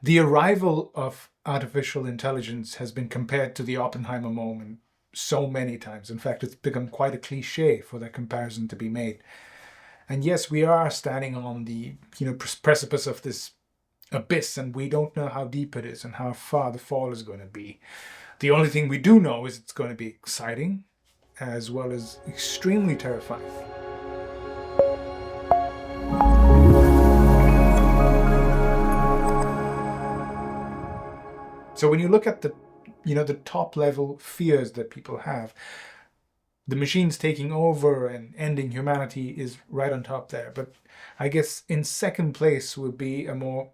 The arrival of artificial intelligence has been compared to the Oppenheimer moment so many times. In fact, it's become quite a cliche for that comparison to be made. And yes, we are standing on the precipice of this abyss, and we don't know how deep it is and how far the fall is going to be. The only thing we do know is it's going to be exciting as well as extremely terrifying. So when you look at the top level fears that people have, the machines taking over and ending humanity is right on top there. But I guess in second place would be a more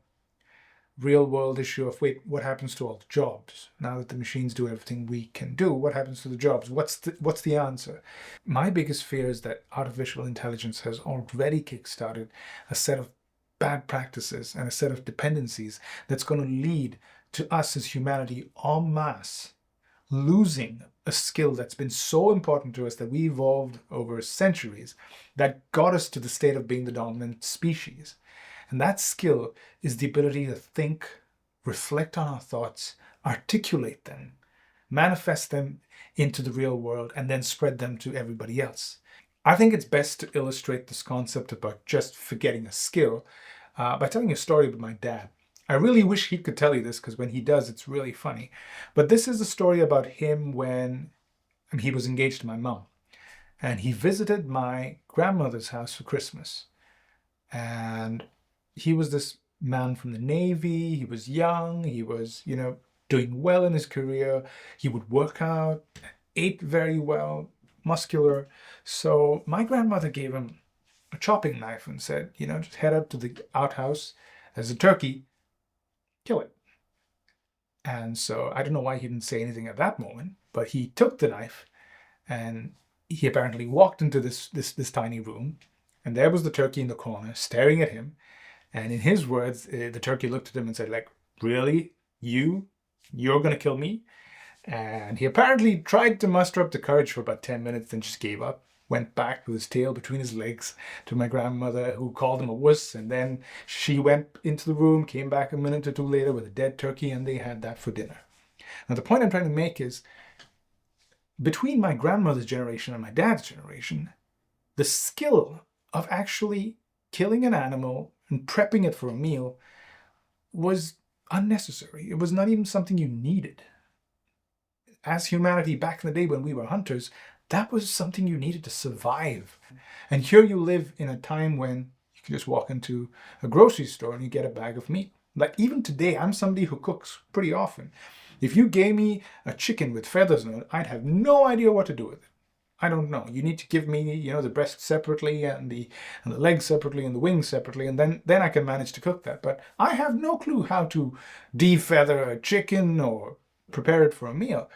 real world issue of, wait, what happens to all the jobs? Now that the machines do everything we can do, what happens to the jobs? What's the answer? My biggest fear is that artificial intelligence has already kickstarted a set of bad practices and a set of dependencies that's going to lead to us as humanity en masse losing a skill that's been so important to us, that we evolved over centuries, that got us to the state of being the dominant species. And that skill is the ability to think, reflect on our thoughts, articulate them, manifest them into the real world, and then spread them to everybody else. I think it's best to illustrate this concept about just forgetting a skill by telling a story about my dad. I really wish he could tell you this, because when he does, it's really funny. But this is a story about him when he was engaged to my mom. And he visited my grandmother's house for Christmas. And he was this man from the Navy. He was young. He was, doing well in his career. He would work out, ate very well, muscular. So my grandmother gave him a chopping knife and said, just head up to the outhouse. There's a turkey. Kill it. And so I don't know why he didn't say anything at that moment, but he took the knife and he apparently walked into this tiny room, and there was the turkey in the corner staring at him. And in his words, the turkey looked at him and said, like, really? You're going to kill me? And he apparently tried to muster up the courage for about 10 minutes, then just gave up. Went back with his tail between his legs to my grandmother, who called him a wuss. And then she went into the room, came back a minute or two later with a dead turkey, and they had that for dinner. Now, the point I'm trying to make is, between my grandmother's generation and my dad's generation, the skill of actually killing an animal and prepping it for a meal was unnecessary. It was not even something you needed. As humanity back in the day when we were hunters, that was something you needed to survive. And here you live in a time when you can just walk into a grocery store and you get a bag of meat. Like, even today, I'm somebody who cooks pretty often. If you gave me a chicken with feathers on it, I'd have no idea what to do with it. I don't know. You need to give me, the breast separately and the legs separately and the wings separately, and then I can manage to cook that. But I have no clue how to defeather a chicken or prepare it for a meal.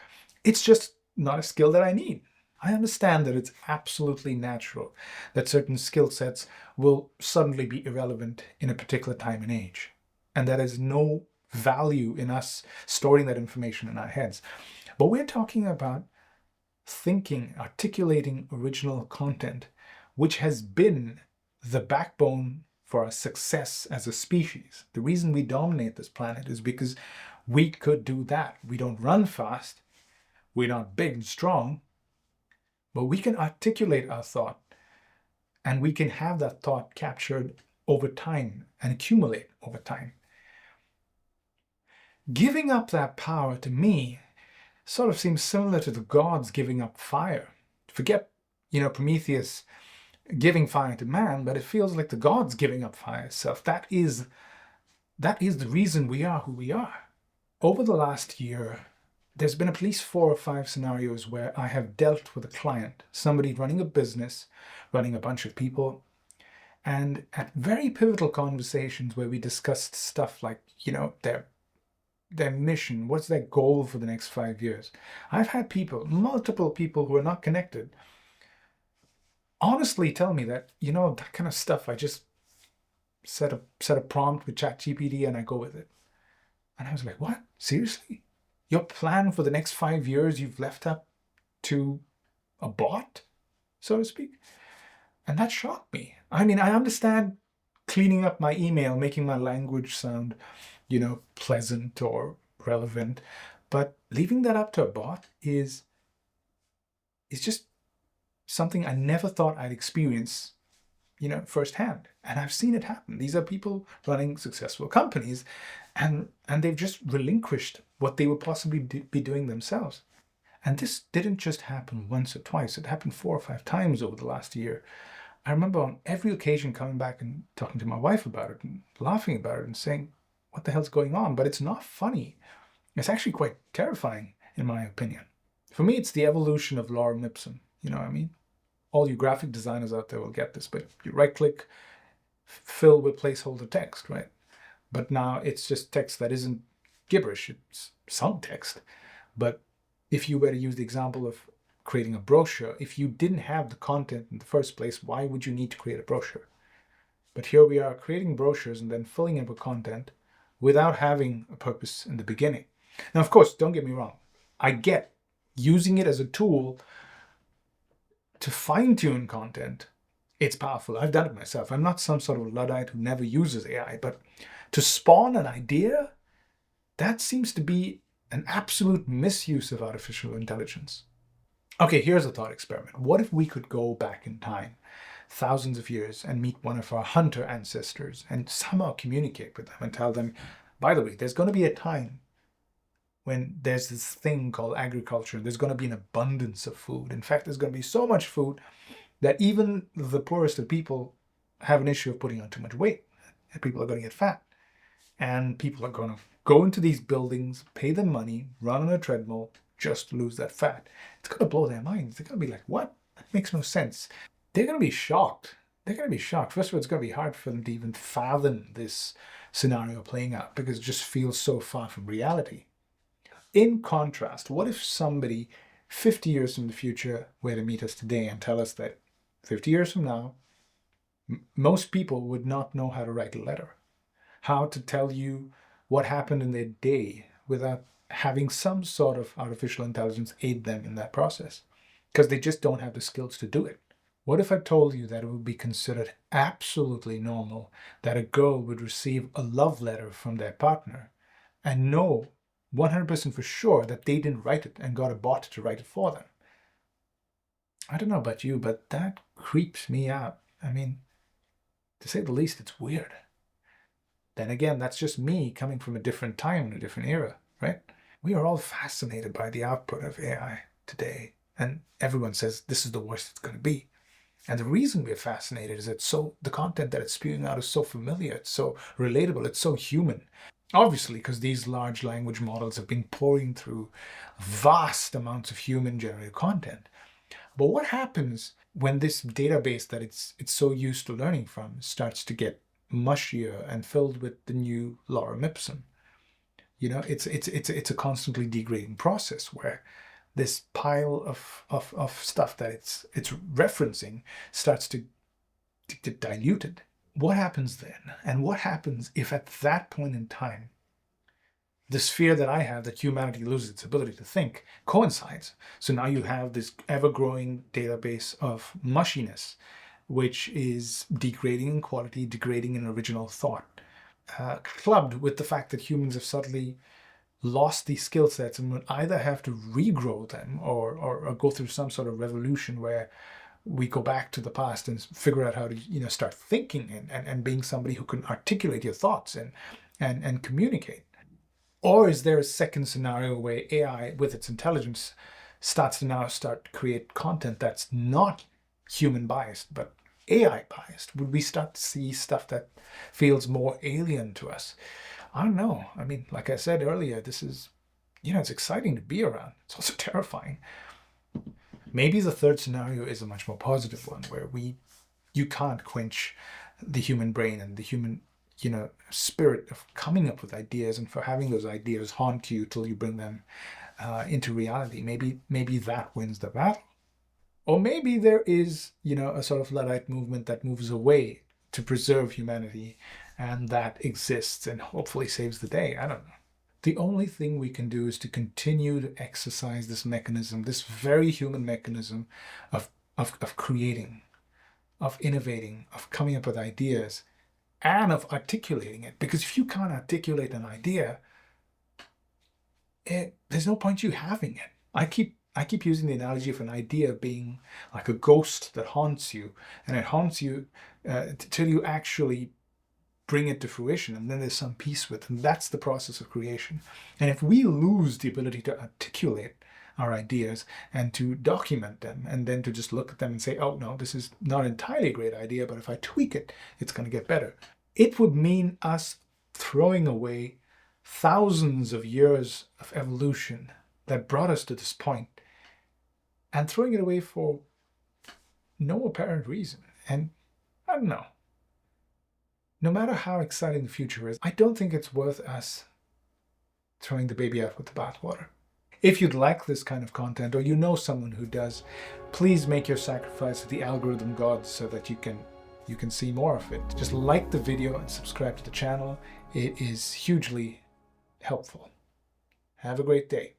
It's just not a skill that I need. I understand that it's absolutely natural that certain skill sets will suddenly be irrelevant in a particular time and age, and that there's no value in us storing that information in our heads. But we're talking about thinking, articulating original content, which has been the backbone for our success as a species. The reason we dominate this planet is because we could do that. We don't run fast, we're not big and strong, but we can articulate our thought, and we can have that thought captured over time and accumulate over time. Giving up that power, to me, sort of seems similar to the gods giving up fire. Forget, Prometheus giving fire to man, but it feels like the gods giving up fire itself. That is the reason we are who we are. Over the last year, there's been at least 4 or 5 scenarios where I have dealt with a client, somebody running a business, running a bunch of people, and at very pivotal conversations where we discussed stuff like, their mission, what's their goal for the next 5 years. I've had multiple people who are not connected, honestly tell me that, that kind of stuff, I just set a prompt with ChatGPT and I go with it. And I was like, what? Seriously? Your plan for the next 5 years you've left up to a bot, so to speak? And that shocked me. I mean, I understand cleaning up my email, making my language sound pleasant or relevant. But leaving that up to a bot is just something I never thought I'd experience, firsthand. And I've seen it happen. These are people running successful companies, and they've just relinquished what they would possibly be doing themselves. And this didn't just happen once or twice. It happened 4 or 5 times over the last year. I remember on every occasion coming back and talking to my wife about it and laughing about it and saying, what the hell's going on? But it's not funny. It's actually quite terrifying, in my opinion. For me, it's the evolution of lorem ipsum. You know what I mean? All you graphic designers out there will get this, but you right-click, fill with placeholder text, right? But now it's just text that isn't gibberish. It's some text. But if you were to use the example of creating a brochure, if you didn't have the content in the first place, why would you need to create a brochure? But here we are creating brochures and then filling it with content without having a purpose in the beginning. Now, of course, don't get me wrong. I get using it as a tool to fine-tune content. It's powerful. I've done it myself. I'm not some sort of Luddite who never uses AI, but to spawn an idea, that seems to be an absolute misuse of artificial intelligence. Okay, here's a thought experiment. What if we could go back in time, thousands of years, and meet one of our hunter ancestors and somehow communicate with them and tell them, by the way, there's going to be a time when there's this thing called agriculture. There's going to be an abundance of food. In fact, there's going to be so much food that even the poorest of people have an issue of putting on too much weight. And people are going to get fat. And people are going to go into these buildings, pay them money, run on a treadmill, just to lose that fat. It's going to blow their minds. They're going to be like, what? That makes no sense. They're going to be shocked. They're going to be shocked. First of all, it's going to be hard for them to even fathom this scenario playing out because it just feels so far from reality. In contrast, what if somebody 50 years from the future were to meet us today and tell us that 50 years from now, most people would not know how to write a letter, how to tell you what happened in their day without having some sort of artificial intelligence aid them in that process, because they just don't have the skills to do it. What if I told you that it would be considered absolutely normal that a girl would receive a love letter from their partner and know 100% for sure that they didn't write it and got a bot to write it for them? I don't know about you, but that creeps me out. I mean, to say the least, it's weird. Then again, that's just me coming from a different time and a different era, right? We are all fascinated by the output of AI today, and everyone says this is the worst it's going to be. And the reason we're fascinated is the content that it's spewing out is so familiar, it's so relatable, it's so human. Obviously, because these large language models have been pouring through vast amounts of human-generated content. But what happens when this database that it's so used to learning from starts to get mushier and filled with the new lorem ipsum? It's a constantly degrading process where this pile of stuff that it's referencing starts to get diluted. What happens then? And what happens if at that point in time, this fear that I have that humanity loses its ability to think coincides? So now you have this ever-growing database of mushiness, which is degrading in quality, degrading in original thought, clubbed with the fact that humans have suddenly lost these skill sets and would either have to regrow them or go through some sort of revolution where we go back to the past and figure out how to start thinking and being somebody who can articulate your thoughts and communicate. Or is there a second scenario where AI with its intelligence starts to create content that's not human biased but AI biased? Would we start to see stuff that feels more alien to us? I don't know. I mean, like I said earlier, this is, it's exciting to be around. It's also terrifying. Maybe the third scenario is a much more positive one where you can't quench the human brain and the human, spirit of coming up with ideas and for having those ideas haunt you till you bring them into reality. Maybe that wins the battle. Or maybe there is, a sort of Luddite movement that moves away to preserve humanity and that exists and hopefully saves the day. I don't know. The only thing we can do is to continue to exercise this mechanism, this very human mechanism of creating, of innovating, of coming up with ideas, and of articulating it. Because if you can't articulate an idea, there's no point you having it. I keep using the analogy of an idea being like a ghost that haunts you, and it haunts you till you actually bring it to fruition, and then there's some peace with it. And that's the process of creation. And if we lose the ability to articulate our ideas and to document them, and then to just look at them and say, oh no, this is not entirely a great idea, but if I tweak it, it's going to get better, it would mean us throwing away thousands of years of evolution that brought us to this point, and throwing it away for no apparent reason. And I don't know. No matter how exciting the future is, I don't think it's worth us throwing the baby out with the bathwater. If you'd like this kind of content, or you know someone who does, please make your sacrifice to the algorithm gods so that you can see more of it. Just like the video and subscribe to the channel. It is hugely helpful. Have a great day.